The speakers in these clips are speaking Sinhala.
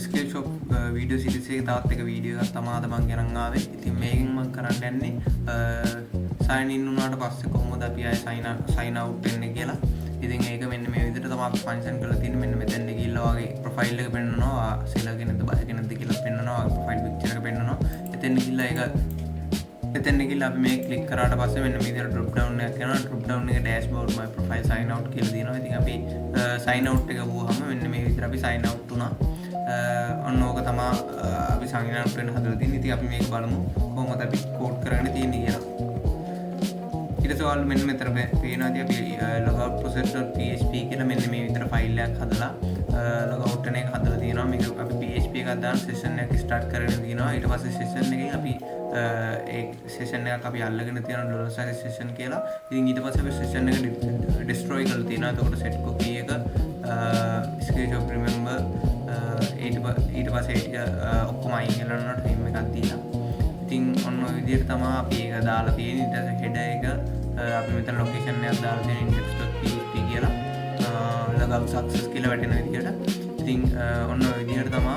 ස්කේප් ෂොප් වීඩියෝ සීරීස් එකේ තවත් එක වීඩියෝ එකක් තමයි අද මම ගෙනන් ආවේ. ඉතින් මේකෙන් මම කරන්න යන්නේ sign in වුණාට පස්සේ කොහොමද අපි ආයේ sign out වෙන්නේ කියලා. ඉතින් ඒක මෙන්න මේ විදිහට තමයි අපි ෆන්ක්ෂන් කරලා තියෙන්නේ. මෙන්න මෙතෙන් ගිහිල්ලා වගේ ප්‍රොෆයිල් එක පෙන්නනවා, සෙලර් කෙනෙක්ද බය කෙනෙක්ද කියලා පෙන්නනවා, ප්‍රොෆයිල් පික්චර් එක පෙන්නනවා. එතෙන් ගිහිල්ලා ඒක එතෙන් ගිහිල්ලා අපි මේක ක්ලික් කරාට පස්සේ මෙන්න මේ විදිහට drop down එකක් යනවා. drop down එකේ dashboard my profile sign out කියලා දිනනවා. ඉතින් අපි sign out එක වුවාම මෙන්න මේ විදිහට අපි sign out වුණා. ඔන්න ඕක තමයි අපි sign out වෙන්න හදලා තියෙන්නේ. ඉතින් අපි මේක බලමු කොහොමද අපි කෝඩ් කරගෙන තියෙන්නේ කියලා. ඊට පස්සේ ඔයාලා මෙන්න මෙතන පේනවා ඉතින් අපි logout process.php කියලා මෙන්න මේ විදිහට ෆයිල් එකක් හදලා logout වෙන එක හදලා තියෙනවා. මේක අපි php එකක් දාන session එකක් start කරගෙන තියෙනවා. ඊට පස්සේ session එකෙන් අපි ඒ session එකක් අපි අල්ලගෙන තියෙනවා $size session කියලා. ඉතින් ඊට පස්සේ අපි session එක destroy කරලා තියෙනවා. එතකොට set cookie එක screenshot remember ඊට පස්සේ ඒක ඔක්කොම අයින් කරනවා time එකක් දීලා. ඉතින් ඔන්න ඔය විදිහට තමයි අපි ඒක දාලා තියෙන්නේ. ඊට පස්සේ header එක අපි මෙතන location එකක් දාලා තියෙන index.php කියලා logout success කියලා වැටෙන විදිහට. ඉතින් ඔන්න ඔය විදිහට තමයි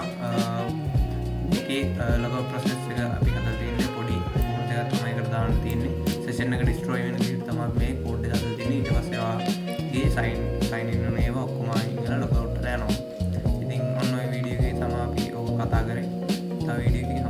මේකේ logout process එක අපි හදලා තියෙන්නේ. පොඩි code එකක් තමයි ඒකට දාන්න තියෙන්නේ. session එක destroy වෙන විදිහට තමයි මේ code එක හදලා තියෙන්නේ. ඊට පස්සේ ඔයාගේ sign in වෙන ඒවා ඔක්කොම අයින් කරලා logout එකට යනවා. ඉතින් ඔන්න ඔය වීඩියෝ එකේ තමයි අපි ඕක කතා කරේ. තව වීඩියෝ එකකින්